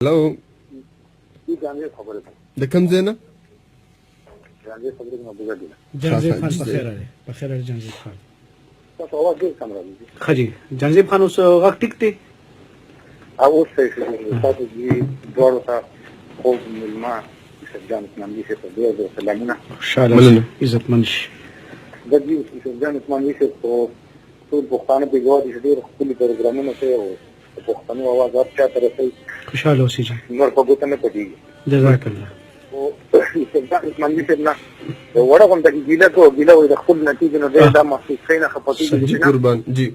هلو د کوم ځای نه؟ جنزیب خان بخیر اړه بخیر اړه جنزیب خان تاسو اواز ډیر کم راځي. خجی جنزیب خان اوس غږ ټیک دی او اوس تاسو دې ډوړو ته خو ملما سجان اسماعیل شه په دې سلامونه خوشاله عزت منش د دې سجان اسماعیل شه په ټول پښتانه په ګوډ ډیر خپل پروګرامونه کوي او پښتنو आवाज اچھا طرفه خوشاله اوسئ نور په ګوته نه پدې جزاک الله او سجان اسماعیل شه نه وړه کوم د ګیله د خپل نتیجه نه دا محسوس کینه خپطي جی قربان جی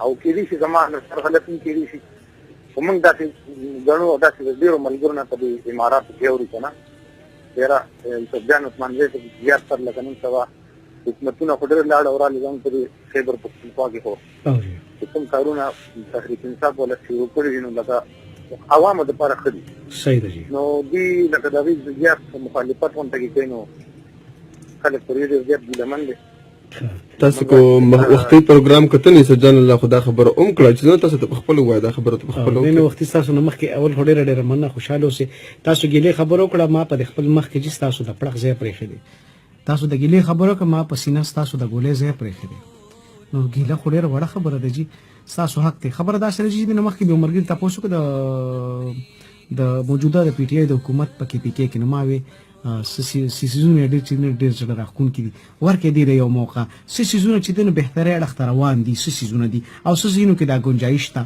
او کېږي چې زمانه سره غلط نه کېږي چې ومنګ داسې غنو داسې ډیرو ملګرو نه په امارات کې اوري کنه ډیره سجان اسماعیل شه زیات تر لګنن سوا حکومتونه خو ډېر لاړ اورالي ځان په خیبر پختونخوا کې هو کوم کارونه تحریک انصاف ولا شروع کړی نو لکه عوامو لپاره خدي صحیح دی نو دی لکه د ویز زیات مخالفت ونته کې کینو خلک پرې ډېر زیات ګلمن دي تاسو کو وختي پروګرام کتنې سجان الله خدا خبر کړه چې تاسو ته خپل وای دا خبره ته خپل نو وختي تاسو نه مخ کې اول ډېر مننه خوشاله اوسئ تاسو ګیله خبرو کړه ما په خپل مخ کې چې تاسو د پړق ځای پرې خېدي تاسو د ګیله خبرو کړه ما په سینه تاسو د ګولې ځای پرې خېدي نو ګیله خو ډېر وړه خبره ده جی تاسو حق ته خبره دا سره چې د مخ کې به مرګ تاسو کو د موجوده د پی ټی آی د حکومت په کې پی کې کې نو ما وي سیزونه ډېر څه راخون کړي ورکه دی یو موقع سیزونه چې دنه بهتره اړه روان دي سیزونه دي او سیزونه کې دا گنجائش ته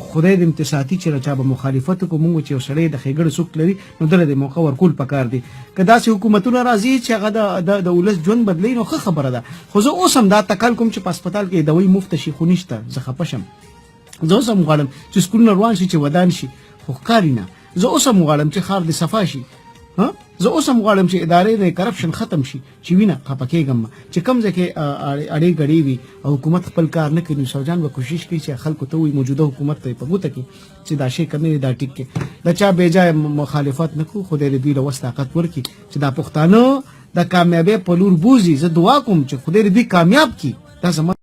خدای د امتصاصي چې راچا به مخالفت کو مونږ چې وسړې د خېګړ سوک لري نو دله د موقع ورکول پکار دي کدا چې حکومتونه راځي چې هغه د ولس ژوند بدلی نو خبره ده خو زه اوس هم دا تکل کوم چې په هسپتال کې دوی مفت شي خو نشته زه خپشم زه اوس هم غواړم چې سکولونه روان شي چې ودان شي خو کارینا زه اوس هم غواړم چې خار د صفا شي زه اوس هم غواړم چې ادارې د کرپشن ختم شي چې وینه خپکیږم چې کم ځکه اړې غړې وي او حکومت خپل کار نه کوي سوجان به کوشش کوي چې خلکو ته وي موجوده حکومت ته په ګوته کې چې دا شی کمې دا ټیک کې دا چا بیجای مخالفت نه کو خو دې دوی له وس طاقت ورکي چې دا پښتانه د کامیابی په لور بوزي زه دعا کوم چې خدای دې کامیاب کړي دا زما